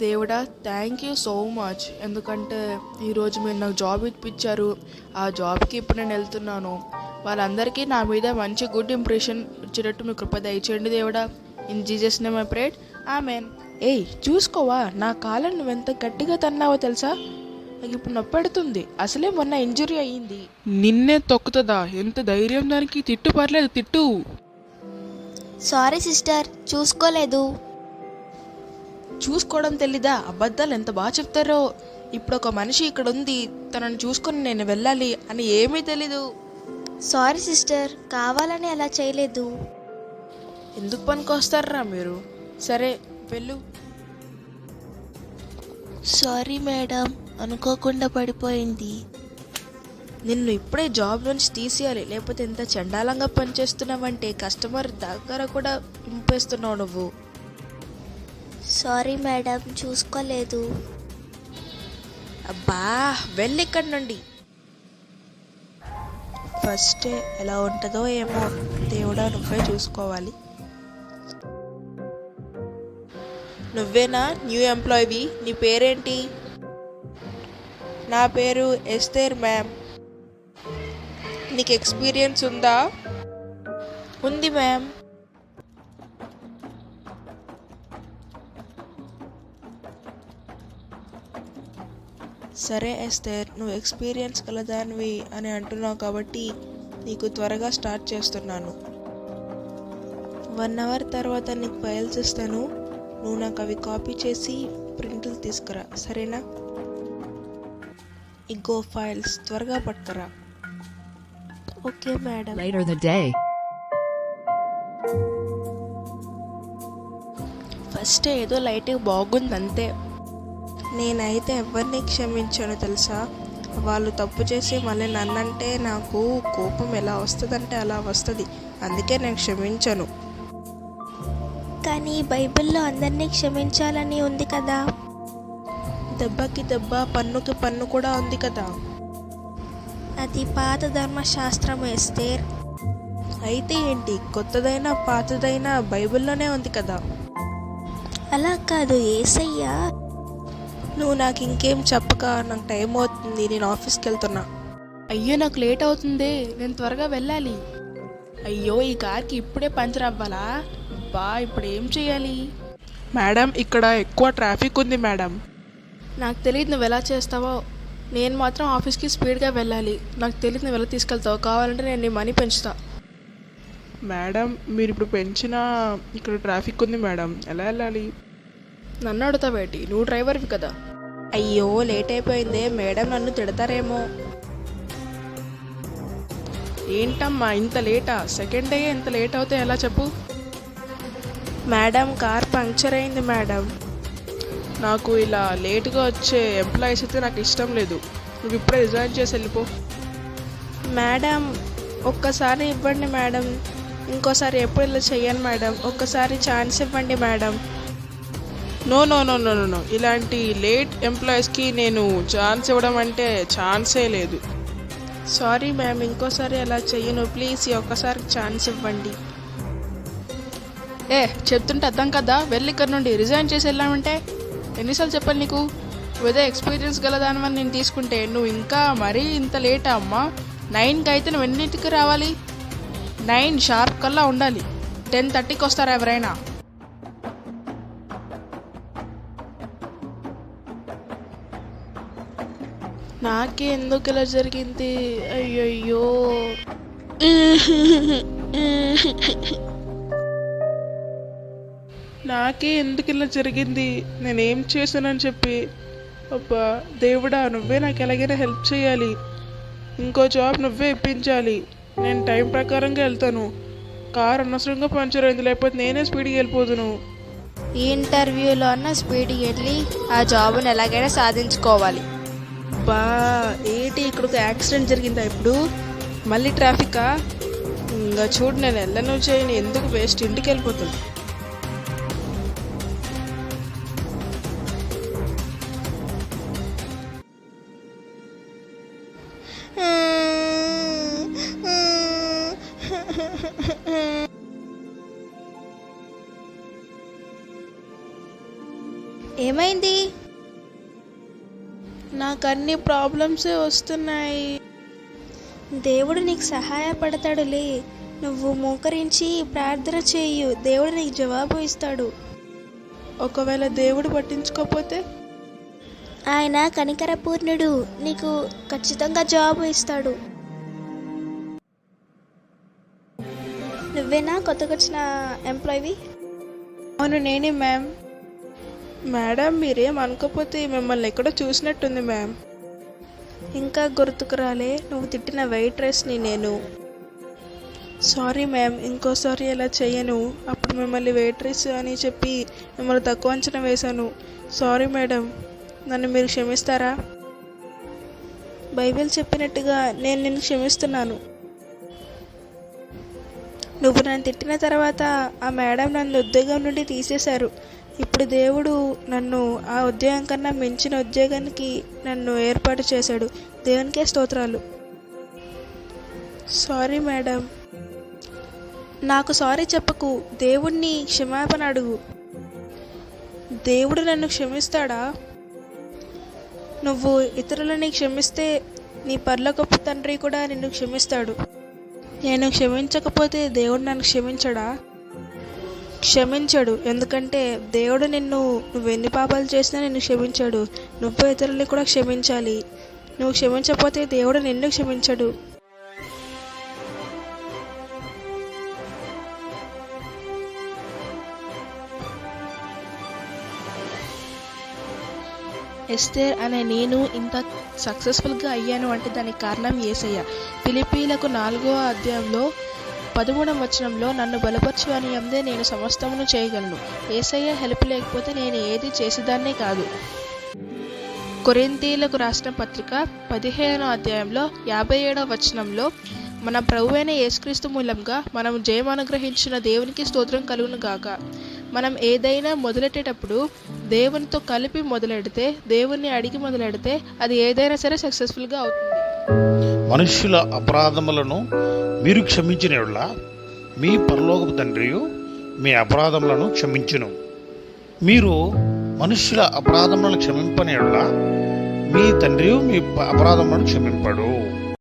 దేవుడా, thank you so much. ఎందుకంటే ఈరోజు మీరు నాకు జాబ్ ఇప్పించారు. ఆ జాబ్కి ఇప్పుడు నేను వెళ్తున్నాను. వాళ్ళందరికీ నా మీద మంచి గుడ్ ఇంప్రెషన్ వచ్చేటట్టు మీ కృప దయచేయండి దేవుడా. In Jesus name I prayed, amen. ఏయ్ చూసుకోవా, నా కాలం నువ్వెంత గట్టిగా తన్నావో తెలుసా? నాకు ఇప్పుడు నొప్పెడుతుంది. అసలే మొన్న ఇంజురీ అయ్యింది. నిన్నే తొక్కుతుందా? ఎంత ధైర్యం దానికి! తిట్టు, పర్లేదు తిట్టు. సారీ సిస్టర్, చూసుకోలేదు. చూసుకోవడం తెలీదా? అబద్ధాలు ఎంత బాగా చెప్తారో. ఇప్పుడు ఒక మనిషి ఇక్కడ ఉంది, తనని చూసుకొని నేను వెళ్ళాలి అని ఏమీ తెలీదు. సారీ సిస్టర్, కావాలని అలా చేయలేదు. ఎందుకు పనికొస్తారా మీరు? సరే వెళ్ళు. సారీ మేడం, అనుకోకుండా పడిపోయింది. నిన్ను ఇప్పుడే జాబ్ నుంచి తీసేయాలి, లేకపోతే ఎంత చండాలంగా పనిచేస్తున్నావంటే కస్టమర్ దగ్గర కూడా ఇంపేస్తున్నావు నువ్వు. సారీ మేడం, చూసుకోలేదు. అబ్బా వెళ్ళి ఇక్కడి నుండి. ఫస్ట్ ఎలా ఉంటుందో ఏమో, దేవుడా నువ్వే చూసుకోవాలి. నువ్వేనా న్యూ ఎంప్లాయీవి? నీ పేరేంటి? నా పేరు ఎస్తేర్ మ్యామ్. నీకు ఎక్స్పీరియన్స్ ఉందా? ఉంది మ్యామ్. సరే ఎస్తేర్, నువ్వు ఎక్స్పీరియన్స్ కలదానివి అని అంటున్నావు కాబట్టి నీకు త్వరగా స్టార్ట్ చేస్తున్నాను. 1 అవర్ తర్వాత నీకు ఫైల్స్ ఇస్తాను. నువ్వు నాకు అవి కాపీ చేసి ప్రింట్లు తీసుకురా, సరేనా? ఇగో ఫైల్స్, త్వరగా పట్టుకురా. Okay madam. Later the day. First ఏదో లైట్గా బాగుంది అంతే. నేనైతే ఎవరిని క్షమించాను తెలుసా? వాళ్ళు తప్పు చేసి మళ్ళీ నన్నంటే నాకు కోపం ఎలా వస్తుందంటే అలా వస్తుంది. అందుకే నేను క్షమించను. కానీ బైబిల్లో అందరినీ క్షమించాలని ఉంది కదా. దెబ్బకి దెబ్బ, పన్నుకి పన్ను కూడా ఉంది కదా. అది పాత ధర్మశాస్త్రం ఎస్తేర్. అయితే ఏంటి, కొత్తదైనా పాతదైనా బైబిల్లోనే ఉంది కదా. అలా కాదు యేసయ్య. నువ్వు నాకు ఇంకేం చెప్పక, నాకు టైం అవుతుంది, నేను ఆఫీస్కి వెళ్తున్నా. అయ్యో నాకు లేట్ అవుతుంది, నేను త్వరగా వెళ్ళాలి. అయ్యో ఈ కార్కి ఇప్పుడే పంచర్ అవ్వాలా? బా ఇప్పుడు ఏం చేయాలి? మేడం, ఇక్కడ ఎక్కువ ట్రాఫిక్ ఉంది మేడం. నాకు తెలియదు నువ్వు ఎలా చేస్తావో. నేను మాత్రం ఆఫీస్కి స్పీడ్గా వెళ్ళాలి. నాకు తెలియదు నువ్వు ఎలా తీసుకెళ్తావు. కావాలంటే నేను నీ మనీ పెంచుతా. మేడం, మీరు ఇప్పుడు పెంచినా ఇక్కడ ట్రాఫిక్ ఉంది మేడం, ఎలా వెళ్ళాలి? నన్ను అడుగుతావేటి? నువ్వు డ్రైవర్వి కదా. అయ్యో లేట్ అయిపోయిందే, మేడం నన్ను తిడతారేమో. ఏంటమ్మా ఇంత లేటా? సెకండ్ డే ఇంత లేట్ అవుతే ఎలా చెప్పు? మేడం కార్ పంక్చర్ అయింది మేడం. నాకు ఇలా లేటుగా వచ్చే ఎంప్లాయీస్ అయితే నాకు ఇష్టం లేదు. నువ్వు ఇప్పుడే రిజైన్ చేసి వెళ్ళిపో. మేడం ఒక్కసారి ఇవ్వండి మేడం, ఇంకోసారి ఎప్పుడు ఇలా చెయ్యను మేడం. ఒక్కసారి ఛాన్స్ ఇవ్వండి madam. No no no no no, ఇలాంటి లేట్ ఎంప్లాయీస్కి నేను ఛాన్స్ ఇవ్వడం అంటే ఛాన్సే లేదు. సారీ మ్యామ్, ఇంకోసారి అలా చెయ్యను. ప్లీజ్ ఈ ఒక్కసారి ఛాన్స్ ఇవ్వండి. చెప్తుంటే అర్థం కదా, వెళ్ళి ఇక్కడ నుండి రిజైన్ చేసి వెళ్ళామంటే. ఎన్నిసార్లు చెప్పాలి నీకు? ఏదో ఎక్స్పీరియన్స్ గల దానివల్ల నేను తీసుకుంటే నువ్వు ఇంకా మరీ ఇంత లేటా అమ్మా? 9కి అయితే నువ్వు ఎన్నింటికి రావాలి? 9 షార్ప్ కల్లా ఉండాలి. 10:30కి వస్తారా ఎవరైనా? నాకే ఎందుకు ఇలా జరిగింది? అయ్యయ్యో. నాకే ఎందుకు ఇలా జరిగింది? నేనేం చేశానని చెప్పి? అబ్బా దేవుడా, నువ్వే నాకు ఎలాగైనా హెల్ప్ చేయాలి. ఇంకో జాబ్ నువ్వే ఇప్పించాలి. నేను టైం ప్రకారంగా వెళ్తాను. కార్ అనవసరంగా పంచర్ అయింది, లేకపోతే నేనే స్పీడ్గా వెళ్ళిపోదును. ఈ ఇంటర్వ్యూలో అన్న స్పీడ్కి వెళ్ళి ఆ జాబ్ని ఎలాగైనా సాధించుకోవాలి. బా ఏంటి, ఇక్కడ ఒక యాక్సిడెంట్ జరిగిందా ఇప్పుడు? మళ్ళీ ట్రాఫికా? ఇంకా చూడు, నేను వెళ్ళను చేయను, ఎందుకు వేస్ట్, ఇంటికి వెళ్ళిపోతుంది. ఏమైంది? నాకు అన్ని ప్రాబ్లమ్సే వస్తున్నాయి. దేవుడు నీకు సహాయపడతాడులే. నువ్వు మోకరించి ప్రార్థన చేయు, దేవుడు నీకు జవాబు ఇస్తాడు. ఒకవేళ దేవుడు పట్టించుకోకపోతే? ఆయన కనికరపూర్ణుడు, నీకు ఖచ్చితంగా జవాబు ఇస్తాడు. నువ్వేనా కొత్తగా వచ్చిన ఎంప్లాయీ? అవును, నేనే మ్యామ్. మేడం, మీరేం అనుకోకపోతే మిమ్మల్ని ఎక్కడో చూసినట్టుంది మ్యామ్. ఇంకా గుర్తుకు రాలే? నువ్వు తిట్టిన వెయిట్రెస్ని నేను. సారీ మ్యామ్, ఇంకోసారి అలా చేయను. అప్పుడు మిమ్మల్ని వెయిట్రెస్ అని చెప్పి మిమ్మల్ని తక్కువ అంచనా వేశాను. సారీ మేడం, నన్ను మీరు క్షమిస్తారా? బైబిల్ చెప్పినట్టుగా నేను నిన్ను క్షమిస్తున్నాను. నువ్వు నన్ను తిట్టిన తర్వాత ఆ మేడం నన్ను ఉద్యోగం నుండి తీసేశారు. ఇప్పుడు దేవుడు నన్ను ఆ ఉద్యోగం కన్నా మించిన ఉద్యోగానికి నన్ను ఏర్పాటు చేశాడు. దేవునికే స్తోత్రాలు. Sorry madam. నాకు సారీ చెప్పకు, దేవుణ్ణి క్షమాపణ అడుగు. దేవుడు నన్ను క్షమిస్తాడా? నువ్వు ఇతరులని క్షమిస్తే నీ పరలోకపు తండ్రి కూడా నిన్ను క్షమిస్తాడు. నేను క్షమించకపోతే దేవుడు నన్ను క్షమించడా? క్షమించడు. ఎందుకంటే దేవుడు నువ్వు ఎన్ని పాపాలు చేసినా నిన్ను క్షమించాడు. నువ్వు ఇతరుల్ని కూడా క్షమించాలి. నువ్వు క్షమించకపోతే దేవుడు నిన్ను క్షమించడు. ఎస్తేర్ అనే నేను ఇంత సక్సెస్ఫుల్గా అయ్యాను అంటే దానికి కారణం యేసయ్య. ఫిలిప్పీలకు 4వ అధ్యాయంలో 13వ వచనంలో నన్ను బలపరచు అని అందే నేను సమస్తమును చేయగలను. యేసయ్య హెల్ప్ లేకపోతే నేను ఏది చేసేదాన్నే కాదు. కొరింథీయులకు రాసిన పత్రిక 15వ అధ్యాయంలో 57వ వచనంలో మన ప్రభువైన యేసుక్రీస్తు మూలంగా మనం జయం అనుగ్రహించిన దేవునికి స్తోత్రం కలుగును గాక. మనం ఏదైనా మొదలెట్టేటప్పుడు దేవునితో కలిపి మొదలెడితే, దేవుణ్ణి అడిగి మొదలెడితే అది ఏదైనా సరే సక్సెస్ఫుల్గా అవుతుంది. మనుష్యుల అపరాధములను మీరు క్షమించిన యెడల మీ పరలోకపు తండ్రియు మీ అపరాధములను క్షమించును. మీరు మనుష్యుల అపరాధములను క్షమింపని యెడల మీ తండ్రియు మీ అపరాధములను క్షమింపడు.